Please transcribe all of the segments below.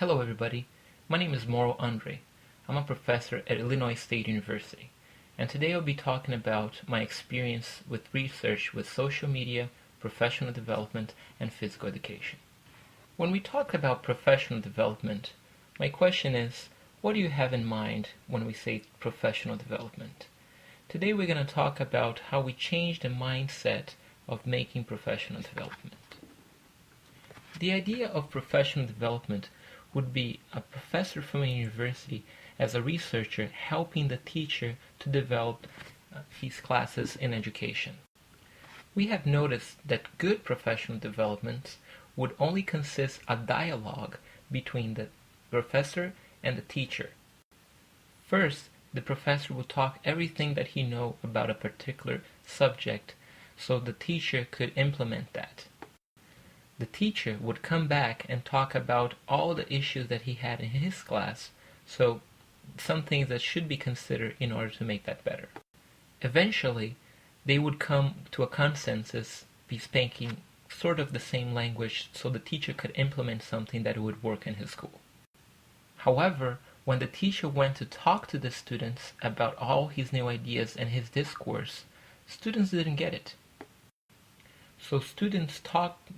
Hello everybody, my name is Mauro Andre. I'm a professor at Illinois State University, and today I'll be talking about my experience with research with social media, professional development, and physical education. When we talk about professional development, my question is, what do you have in mind when we say professional development? Today we're going to talk about how we change the mindset of making professional development. The idea of professional development would be a professor from a university as a researcher helping the teacher to develop his classes in education. We have noticed that good professional developments would only consist a dialogue between the professor and the teacher. First, the professor would talk everything that he knows about a particular subject so the teacher could implement that. The teacher would come back and talk about all the issues that he had in his class, so some things that should be considered in order to make that better. Eventually, they would come to a consensus, be speaking sort of the same language so the teacher could implement something that would work in his school. However, when the teacher went to talk to the students about all his new ideas and his discourse, students didn't get it. So students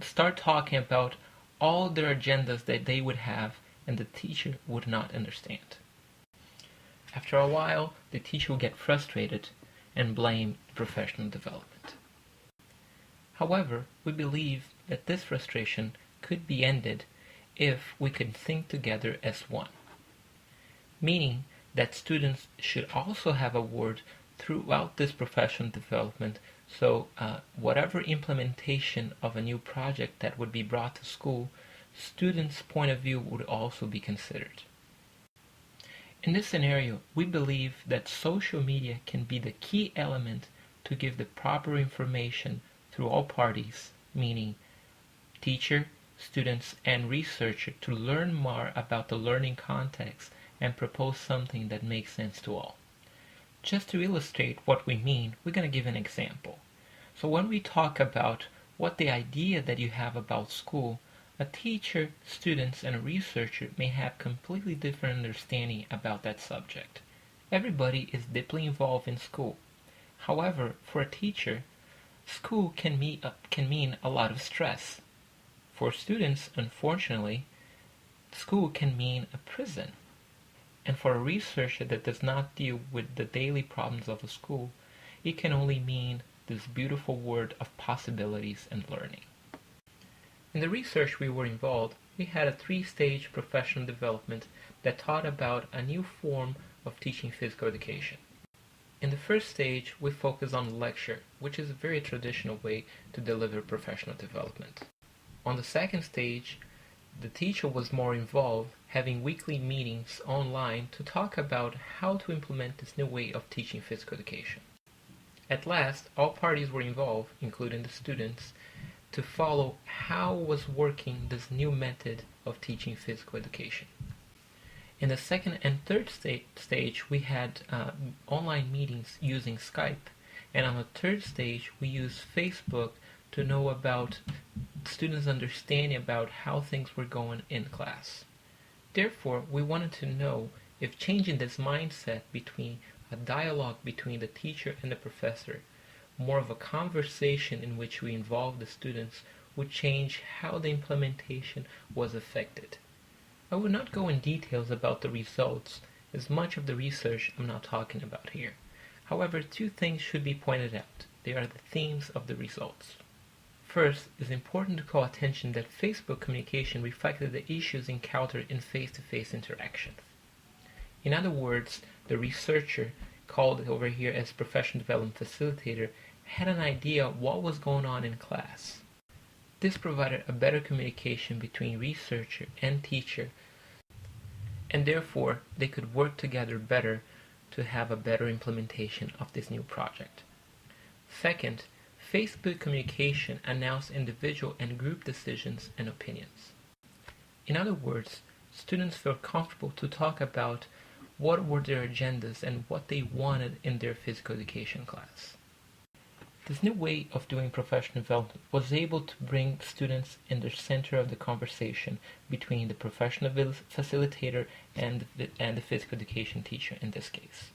start talking about all their agendas that they would have, and the teacher would not understand. After a while, the teacher would get frustrated and blame professional development. However, we believe that this frustration could be ended if we could think together as one, meaning that students should also have a word throughout this professional development, so whatever implementation of a new project that would be brought to school, students' point of view would also be considered. In this scenario, we believe that social media can be the key element to give the proper information through all parties, meaning teacher, students, and researcher, to learn more about the learning context and propose something that makes sense to all. Just to illustrate what we mean, we're going to give an example. So when we talk about what the idea that you have about school, a teacher, students, and a researcher may have completely different understanding about that subject. Everybody is deeply involved in school. However, for a teacher, school can mean a lot of stress. For students, unfortunately, school can mean a prison. And for a researcher that does not deal with the daily problems of a school, it can only mean this beautiful word of possibilities and learning. In the research we were involved, we had a 3-stage professional development that taught about a new form of teaching physical education. In the first stage, we focused on lecture, which is a very traditional way to deliver professional development. On the second stage, the teacher was more involved, having weekly meetings online to talk about how to implement this new way of teaching physical education. At last, all parties were involved, including the students, to follow how was working this new method of teaching physical education. In the second and third stage, we had online meetings using Skype, and on the third stage, we used Facebook to know about students' understanding about how things were going in class. Therefore, we wanted to know if changing this mindset between a dialogue between the teacher and the professor, more of a conversation in which we involve the students, would change how the implementation was affected. I will not go in details about the results, as much of the research I'm not talking about here. However, 2 things should be pointed out. They are the themes of the results. First, it is important to call attention that Facebook communication reflected the issues encountered in face-to-face interactions. In other words, the researcher, called over here as professional development facilitator, had an idea of what was going on in class. This provided a better communication between researcher and teacher, and therefore they could work together better to have a better implementation of this new project. Second, Facebook communication announced individual and group decisions and opinions. In other words, students felt comfortable to talk about what were their agendas and what they wanted in their physical education class. This new way of doing professional development was able to bring students in the center of the conversation between the professional facilitator and the physical education teacher in this case.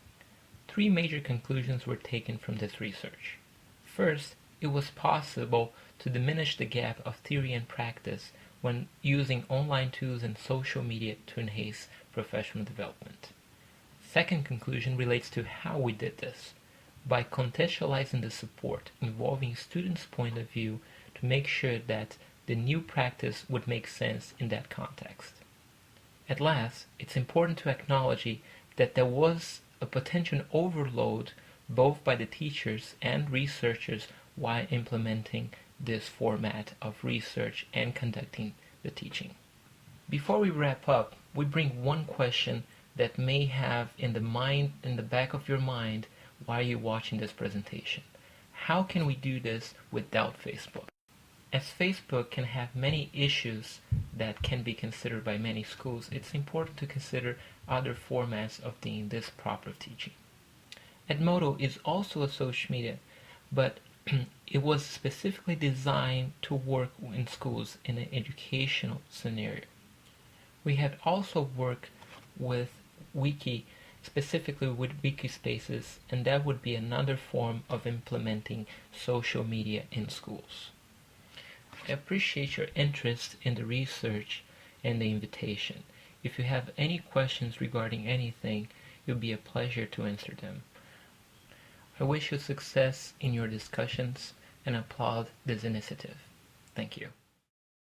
Three major conclusions were taken from this research. First, it was possible to diminish the gap of theory and practice when using online tools and social media to enhance professional development. Second conclusion relates to how we did this, by contextualizing the support, involving students' point of view to make sure that the new practice would make sense in that context. At last, it's important to acknowledge that there was a potential overload both by the teachers and researchers while implementing this format of research and conducting the teaching. Before we wrap up, we bring one question that may have in the back of your mind while you're watching this presentation. How can we do this without Facebook? As Facebook can have many issues that can be considered by many schools, it's important to consider other formats of doing this proper teaching. Edmodo is also a social media, but it was specifically designed to work in schools in an educational scenario. We have also worked with Wiki, specifically with Wikispaces, and that would be another form of implementing social media in schools. I appreciate your interest in the research and the invitation. If you have any questions regarding anything, it will be a pleasure to answer them. I wish you success in your discussions and applaud this initiative. Thank you.